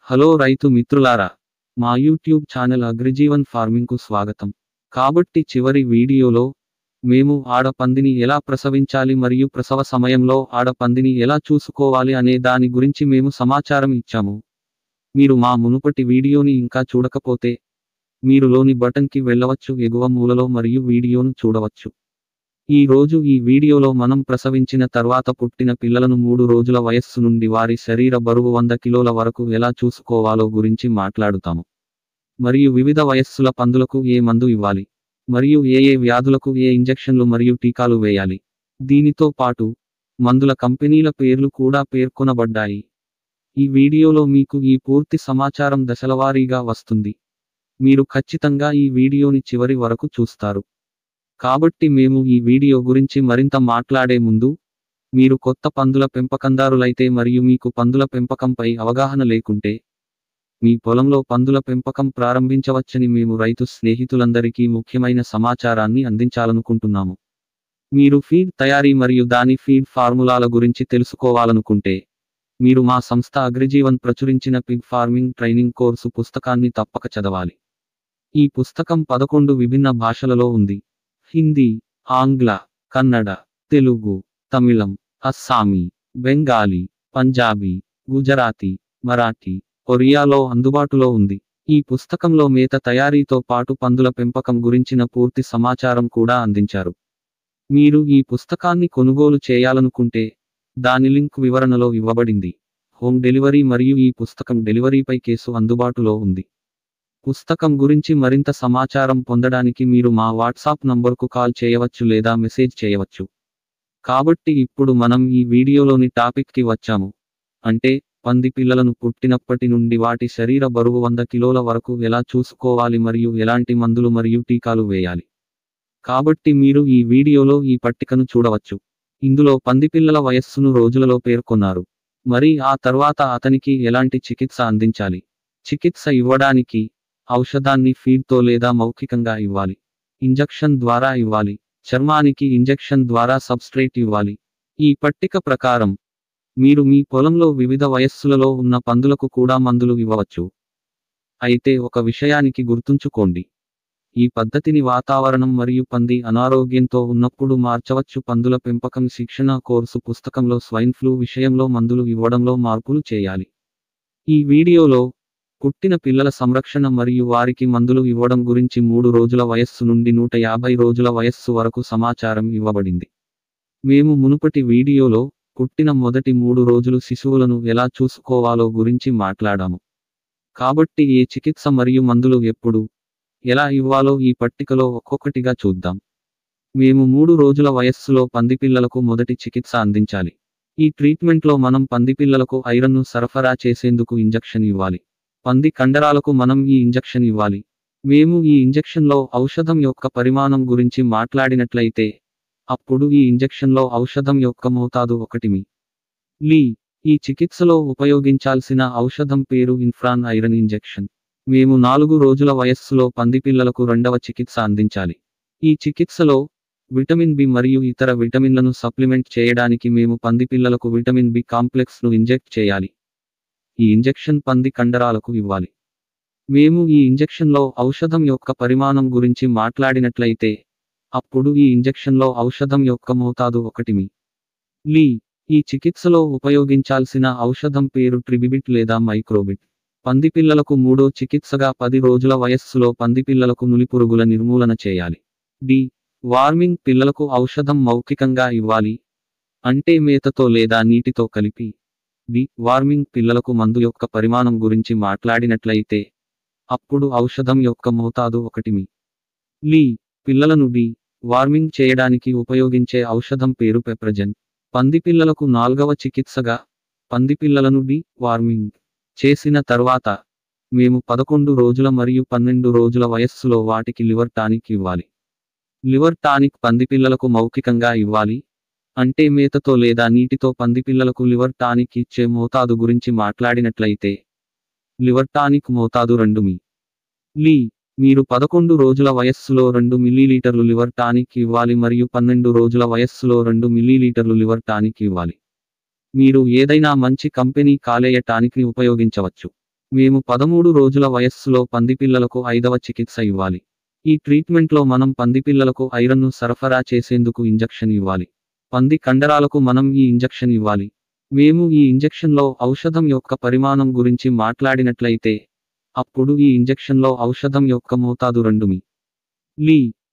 Hello రైతు మిత్రులారా, మా యూట్యూబ్ ఛానల్ అగ్రిజీవన్ ఫార్మింగ్ కు స్వాగతం. కాబట్టి చివరి వీడియోలో మేము ఆడపందిని ఎలా ప్రసవించాలి మరియు ప్రసవ సమయంలో ఆడపందిని ఎలా చూసుకోవాలి అనే దాని గురించి మేము సమాచారం ఇచ్చాము. మీరు మా మునుపటి వీడియోని ఇంకా చూడకపోతే మీరు లోని బటన్కి వెళ్ళవచ్చు, ఎగువ మూలలో మరియు వీడియోను చూడవచ్చు. ఈ రోజు ఈ వీడియోలో మనం ప్రసవించిన తర్వాత పుట్టిన పిల్లలను 3 రోజుల వయస్సు నుండి వారి శరీర బరువు 100 కిలోల వరకు ఎలా చూసుకోవాలో గురించి మాట్లాడుతాము. మరియు వివిధ వయస్సుల పందులకు ఏ మందు ఇవ్వాలి మరియు ఏ వ్యాధులకు ఏ ఇంజెక్షన్లు మరియు టీకాలు వేయాలి. దీనితో పాటు మందుల కంపెనీల పేర్లు కూడా పేర్కొనబడ్డాయి. ఈ వీడియోలో మీకు ఈ పూర్తి సమాచారం దశలవారీగా వస్తుంది. మీరు ఖచ్చితంగా ఈ వీడియోని చివరి వరకు చూస్తారు. కాబట్టి మేము ఈ వీడియో గురించి మరింత మాట్లాడే ముందు, మీరు కొత్త పందుల పెంపకందారులైతే మరియు మీకు పందుల పెంపకంపై అవగాహన లేకుంటే, మీ పొలంలో పందుల పెంపకం ప్రారంభించవచ్చని మేము రైతు స్నేహితులందరికీ ముఖ్యమైన సమాచారాన్ని అందించాలనుకుంటున్నాము. మీరు ఫీడ్ తయారీ మరియు దాని ఫీడ్ ఫార్ములాల గురించి తెలుసుకోవాలనుకుంటే, మీరు మా సంస్థ అగ్రిజీవన్ ప్రచురించిన పిగ్ ఫార్మింగ్ ట్రైనింగ్ కోర్సు పుస్తకాన్ని తప్పక చదవాలి. ఈ పుస్తకం 11 విభిన్న భాషలలో ఉంది. హిందీ, ఆంగ్ల, కన్నడ, తెలుగు, తమిళం, అస్సామీ, బెంగాలీ, పంజాబీ, గుజరాతీ, మరాఠీ, ఒరియాలో అందుబాటులో ఉంది. ఈ పుస్తకంలో మేత తయారీతో పాటు పందుల పెంపకం గురించిన పూర్తి సమాచారం కూడా అందించారు. మీరు ఈ పుస్తకాన్ని కొనుగోలు చేయాలనుకుంటే దాని లింక్ వివరణలో ఇవ్వబడింది. హోమ్ డెలివరీ మరియు ఈ పుస్తకం డెలివరీపై కేసు అందుబాటులో ఉంది. పుస్తకం గురించి మరింత సమాచారం పొందడానికి మీరు మా వాట్సాప్ నంబర్కు కాల్ చేయవచ్చు లేదా మెసేజ్ చేయవచ్చు. కాబట్టి ఇప్పుడు మనం ఈ వీడియోలోని టాపిక్కి వచ్చాము. అంటే పంది పిల్లలను పుట్టినప్పటి నుండి వాటి శరీర బరువు 100 కిలోల వరకు ఎలా చూసుకోవాలి మరియు ఎలాంటి మందులు మరియు టీకాలు వేయాలి. కాబట్టి మీరు ఈ వీడియోలో ఈ పట్టికను చూడవచ్చు. ఇందులో పందిపిల్లల వయస్సును రోజులలో పేర్కొన్నారు. మరి ఆ తర్వాత అతనికి ఎలాంటి చికిత్స అందించాలి. చికిత్స ఇవ్వడానికి ఔషధాన్ని ఫీడ్తో లేదా మౌఖికంగా ఇవ్వాలి. ఇంజెక్షన్ ద్వారా ఇవ్వాలి. చర్మానికి ఇంజెక్షన్ ద్వారా సబ్స్ట్రేట్ ఇవ్వాలి. ఈ పట్టిక ప్రకారం మీరు మీ పొలంలో వివిధ వయస్సులలో ఉన్న పందులకు కూడా మందులు ఇవ్వవచ్చు. అయితే ఒక విషయానికి గుర్తుంచుకోండి. ఈ పద్ధతిని వాతావరణం మరియు పంది అనారోగ్యంతో ఉన్నప్పుడు మార్చవచ్చు. పందుల పెంపకం శిక్షణ కోర్సు పుస్తకంలో స్వైన్ ఫ్లూ విషయంలో మందులు ఇవ్వడంలో మార్పులు చేయాలి. ఈ వీడియోలో పుట్టిన పిల్లల సంరక్షణ మరియు వారికి మందులు ఇవ్వడం గురించి 3 రోజుల వయస్సు నుండి 150 రోజుల వయస్సు వరకు సమాచారం ఇవ్వబడింది. మేము మునుపటి వీడియోలో పుట్టిన మొదటి 3 రోజులు శిశువులను ఎలా చూసుకోవాలో గురించి మాట్లాడాము. కాబట్టి ఏ చికిత్స మరియు మందులు ఎప్పుడు ఎలా ఇవ్వాలో ఈ పట్టికలో ఒక్కొక్కటిగా చూద్దాం. మేము 3 రోజుల వయస్సులో పందిపిల్లలకు మొదటి చికిత్స అందించాలి. ఈ ట్రీట్మెంట్లో మనం పందిపిల్లలకు ఐరన్ను సరఫరా చేసేందుకు ఇంజెక్షన్ ఇవ్వాలి. పంది కండరాలకు మనం ఈ ఇంజెక్షన్ ఇవ్వాలి. మేము ఈ ఇంజెక్షన్లో ఔషధం యొక్క పరిమాణం గురించి మాట్లాడినట్లయితే, అప్పుడు ఈ ఇంజెక్షన్లో ఔషధం యొక్క మోతాదు 1 మిల్లీ. ఈ చికిత్సలో ఉపయోగించాల్సిన ఔషధం పేరు ఇన్ఫ్రాన్ ఐరన్ ఇంజెక్షన్. మేము 4 రోజుల వయస్సులో పందిపిల్లలకు రెండవ చికిత్స అందించాలి. ఈ చికిత్సలో విటమిన్ బి మరియు ఇతర విటమిన్లను సప్లిమెంట్ చేయడానికి మేము పందిపిల్లలకు విటమిన్ బి కాంప్లెక్స్ను ఇంజెక్ట్ చేయాలి. ఈ ఇంజెక్షన్ పంది కండరాలకు ఇవ్వాలి. మేము ఈ ఇంజెక్షన్లో ఔషధం యొక్క పరిమాణం గురించి మాట్లాడినట్లయితే, అప్పుడు ఈ ఇంజెక్షన్లో ఔషధం యొక్క మోతాదు 1 మిల్లీ. ఈ చికిత్సలో ఉపయోగించాల్సిన ఔషధం పేరు ట్రిబిబిట్ లేదా మైక్రోబిట్. పందిపిల్లలకు 3వ చికిత్సగా 10 రోజుల వయస్సులో పందిపిల్లలకు నులిపురుగుల నిర్మూలన చేయాలి. డి వార్మింగ్ పిల్లలకు ఔషధం మౌఖికంగా ఇవ్వాలి. అంటే మేతతో లేదా నీటితో కలిపి. డి వార్మింగ్ పిల్లలకు మందు యొక్క పరిమాణం గురించి మాట్లాడినట్లయితే, అప్పుడు ఔషధం యొక్క మోతాదు 1 మిల్లీ. పిల్లలను డి వార్మింగ్ చేయడానికి ఉపయోగించే ఔషధం పేరు పెప్రజెన్. పందిపిల్లలకు 4వ చికిత్సగా పందిపిల్లలను డి వార్మింగ్ చేసిన తర్వాత మేము 11 రోజుల మరియు 12 రోజుల వయస్సులో వాటికి లివర్ టానిక్ ఇవ్వాలి. లివర్ టానిక్ పందిపిల్లలకు మౌఖికంగా ఇవ్వాలి. అంటే మేతతో లేదా నీటితో పందిపిల్లలకు లివర్ టానిక్ ఇచ్చే మోతాదు గురించి మాట్లాడినట్లయితే, లివర్ టానిక్ మోతాదు 2 మిల్లీ. మీరు 11 రోజుల వయస్సులో 2 మిల్లీలీటర్లు లివర్ టానిక్ ఇవ్వాలి మరియు 12 రోజుల వయస్సులో 2 మిల్లీలీటర్లు లివర్ టానిక్ ఇవ్వాలి. మీరు ఏదైనా మంచి కంపెనీ కాలేయ టానిక్ని ఉపయోగించవచ్చు. మేము 13 రోజుల వయస్సులో పందిపిల్లలకు 5వ చికిత్స ఇవ్వాలి. ఈ ట్రీట్మెంట్లో మనం పందిపిల్లలకు ఐరన్ను సరఫరా చేసేందుకు ఇంజెక్షన్ ఇవ్వాలి. పంది కండరాలకు మనం ఈ ఇంజెక్షన్ ఇవ్వాలి. మేము ఈ ఇంజెక్షన్లో ఔషధం యొక్క పరిమాణం గురించి మాట్లాడినట్లయితే, అప్పుడు ఈ ఇంజెక్షన్లో ఔషధం యొక్క మోతాదు 2 మి.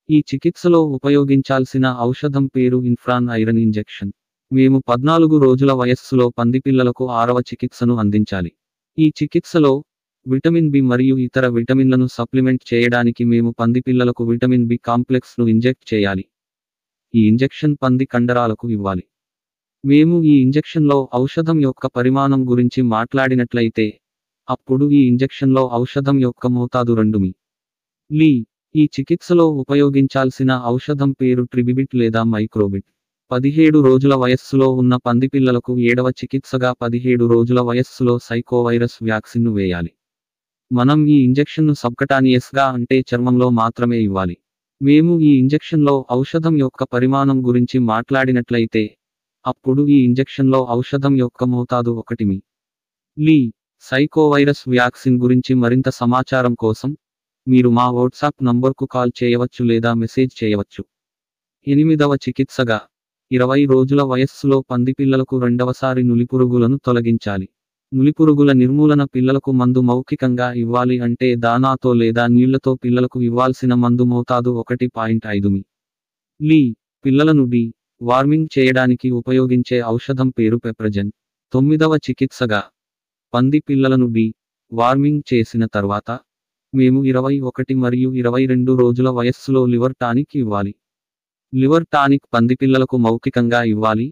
ఈ చికిత్సలో ఉపయోగించాల్సిన ఔషధం పేరు ఇన్ఫ్రాన్ ఐరన్ ఇంజెక్షన్. మేము 14 రోజుల వయస్సులో పందిపిల్లలకు 6వ చికిత్సను అందించాలి. ఈ చికిత్సలో విటమిన్ బి మరియు ఇతర విటమిన్లను సప్లిమెంట్ చేయడానికి మేము పందిపిల్లలకు విటమిన్ బి కాంప్లెక్స్ను ఇంజెక్ట్ చేయాలి. ఈ ఇంజెక్షన్ పంది కండరాలకు ఇవ్వాలి. మేము ఈ ఇంజెక్షన్లో ఔషధం యొక్క పరిమాణం గురించి మాట్లాడినట్లయితే, అప్పుడు ఈ ఇంజెక్షన్లో ఔషధం యొక్క మోతాదు 2 మి. ఈ చికిత్సలో ఉపయోగించాల్సిన ఔషధం పేరు ట్రిబిబిట్ లేదా మైక్రోబిట్. 17 రోజుల వయస్సులో ఉన్న పందిపిల్లలకు 7వ చికిత్సగా 17 రోజుల వయస్సులో సైకోవైరస్ వ్యాక్సిన్ను వేయాలి. మనం ఈ ఇంజెక్షన్ను సబ్కటానియస్గా అంటే చర్మంలో మాత్రమే ఇవ్వాలి. మేము ఈ ఇంజెక్షన్లో ఔషధం యొక్క పరిమాణం గురించి మాట్లాడినట్లయితే, అప్పుడు ఈ ఇంజెక్షన్లో ఔషధం యొక్క మోతాదు 1 మి. సైకోవైరస్ వ్యాక్సిన్ గురించి మరింత సమాచారం కోసం మీరు మా వాట్సాప్ నంబర్కు కాల్ చేయవచ్చు లేదా మెసేజ్ చేయవచ్చు. 8వ చికిత్సగా 20 రోజుల వయస్సులో పందిపిల్లలకు రెండవసారి నులిపురుగులను తొలగించాలి. నులిపురుగుల నిర్మూలన పిల్లలకు మందు మౌఖికంగా ఇవ్వాలి అంటే దానాతో లేదా నీళ్లతో పిల్లలకు ఇవ్వాల్సిన మందు మోతాదు 1.5 మి. పిల్లలను వార్మింగ్ చేయడానికి ఉపయోగించే ఔషధం పేరు పెప్రజెన్. 9వ చికిత్సగా పంది పిల్లలను వార్మింగ్ చేసిన తర్వాత మేము 21 మరియు 22 రోజుల వయస్సులో లివర్ టానిక్ ఇవ్వాలి. లివర్ టానిక్ పందిపిల్లలకు మౌఖికంగా ఇవ్వాలి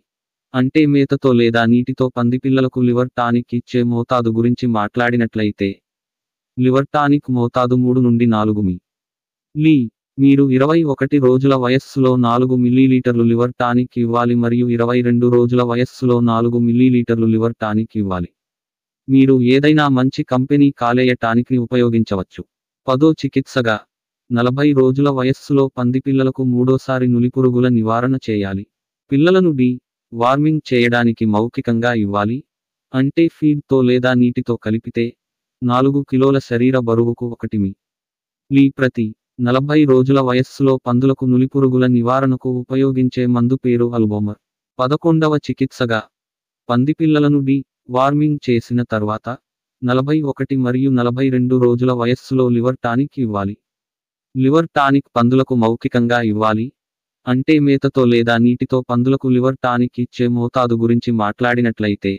అంటే మేతతో లేదా నీటితో పందిపిల్లలకు లివర్ టానిక్ ఇచ్చే మోతాదు గురించి మాట్లాడినట్లయితే, లివర్ టానిక్ మోతాదు 3 నుండి 4 మి. మీరు 21 రోజుల వయస్సులో 4 మిల్లీలీటర్లు లివర్ టానిక్ ఇవ్వాలి మరియు 22 రోజుల వయస్సులో 4 మిల్లీలీటర్లు లివర్ టానిక్ ఇవ్వాలి. మీరు ఏదైనా మంచి కంపెనీ కాలేయ టానిక్ని ఉపయోగించవచ్చు. 10వ చికిత్సగా 40 రోజుల వయస్సులో పందిపిల్లలకు 3వసారి నులిపురుగుల నివారణ చేయాలి. పిల్లలను వార్మింగ్ చేయడానికి మౌఖికంగా ఇవ్వాలి అంటే ఫీడ్తో లేదా నీటితో కలిపితే 4 కిలోల శరీర బరువుకు 1 మి. ప్రతి 40 రోజుల వయస్సులో పందులకు నులిపురుగుల నివారణకు ఉపయోగించే మందు పేరు అల్బోమర్. 11వ చికిత్సగా పందిపిల్లలను వార్మింగ్ చేసిన తర్వాత 41 మరియు 42 రోజుల వయస్సులో లివర్ టానిక్ ఇవ్వాలి. లివర్ టానిక్ పందులకు మౌఖికంగా ఇవ్వాలి అంటే మేతతో లేదా నీటితో పందులకు లివర్ టానిక్ ఇచ్చే మోతాదు గురించి మాట్లాడినట్లయితే,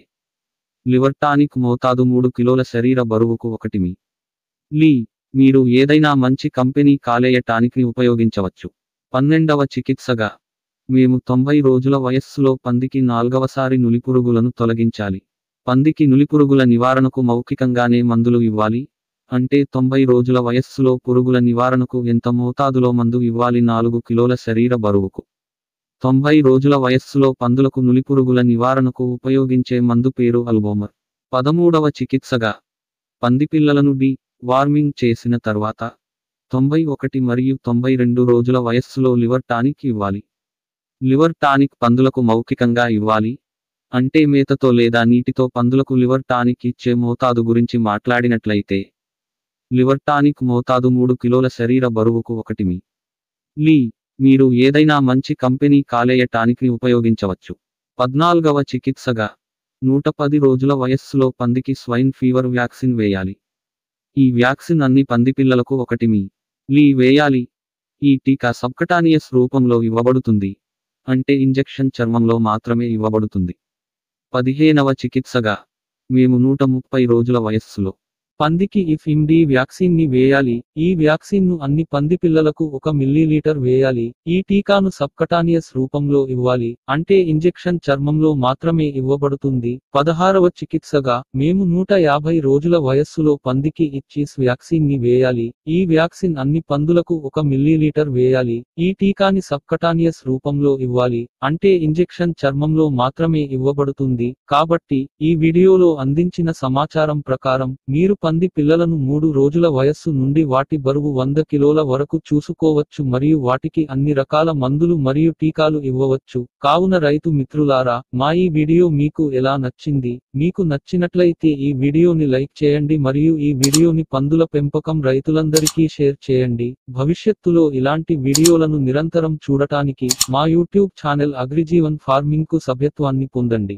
లివర్ టానిక్ మోతాదు 3 కిలోల శరీర బరువుకు 1 మి. మీరు ఏదైనా మంచి కంపెనీ కాలేయ టానిక్ని ఉపయోగించవచ్చు. 12వ చికిత్సగా మేము 90 రోజుల వయస్సులో పందికి 4వసారి నులిపురుగులను తొలగించాలి. పందికి నులిపురుగుల నివారణకు మౌఖికంగానే మందులు ఇవ్వాలి అంటే 90 రోజుల వయస్సులో పురుగుల నివారణకు ఎంత మోతాదులో మందు ఇవ్వాలి 4 కిలోల శరీర బరువుకు. 90 రోజుల వయస్సులో పందులకు నులిపురుగుల నివారణకు ఉపయోగించే మందు పేరు అల్బోమర్. 13వ చికిత్సగా పందిపిల్లలను వార్మింగ్ చేసిన తర్వాత 91 మరియు 92 రోజుల వయస్సులో లివర్ టానిక్ ఇవ్వాలి. లివర్ టానిక్ పందులకు మౌఖికంగా ఇవ్వాలి అంటే మేతతో లేదా నీటితో పందులకు లివర్ టానిక్ ఇచ్చే మోతాదు గురించి మాట్లాడినట్లయితే, లివర్ టానిక్ మోతాదు 3 కిలోల శరీర బరువుకు 1 మి. మీరు ఏదైనా మంచి కంపెనీ కాలేయ టానిక్ని ఉపయోగించవచ్చు. 14వ చికిత్సగా 110 రోజుల వయస్సులో పందికి స్వైన్ ఫీవర్ వ్యాక్సిన్ వేయాలి. ఈ వ్యాక్సిన్ అన్ని పందిపిల్లలకు 1 మి వేయాలి. ఈ టీకా సబ్కటానియస్ రూపంలో ఇవ్వబడుతుంది అంటే ఇంజెక్షన్ చర్మంలో మాత్రమే ఇవ్వబడుతుంది. 15వ చికిత్సగా మేము 130 రోజుల వయస్సులో పందికి IFMD వ్యాక్సిన్ ని వేయాలి. ఈ వ్యాక్సిన్ ను అన్ని పంది పిల్లలకు 1 మిల్లీలీటర్ వేయాలి. ఈ టీకాను సబ్కటానియస్ రూపంలో ఇవ్వాలి అంటే ఇంజెక్షన్ చర్మంలో మాత్రమే ఇవ్వబడుతుంది. 16వ చికిత్సగా మేము 150 రోజుల వయస్సులో పందికి ఇచ్చిస్ వ్యాక్సిన్ ని వేయాలి. ఈ వ్యాక్సిన్ అన్ని పందులకు 1 మిల్లీలీటర్ వేయాలి. ఈ టీకాని సబ్కటానియస్ రూపంలో ఇవ్వాలి అంటే ఇంజెక్షన్ చర్మంలో మాత్రమే ఇవ్వబడుతుంది. కాబట్టి ఈ వీడియోలో అందించిన సమాచారం ప్రకారం మీరు పంది పిల్లలను 3 రోజుల వయస్సు నుండి వాటి బరువు 100 కిలోల వరకు చూసుకోవచ్చు మరియు వాటికి అన్ని రకాల మందులు మరియు టీకాలు ఇవ్వవచ్చు. కావున రైతు మిత్రులారా, మా ఈ వీడియో మీకు ఎలా నచ్చింది? మీకు నచ్చినట్లయితే ఈ వీడియోని లైక్ చేయండి మరియు ఈ వీడియోని పందుల పెంపకం రైతులందరికీ షేర్ చేయండి. భవిష్యత్తులో ఇలాంటి వీడియోలను నిరంతరం చూడటానికి మా యూట్యూబ్ ఛానల్ అగ్రిజీవన్ ఫార్మింగ్ కు సభ్యత్వాన్ని పొందండి.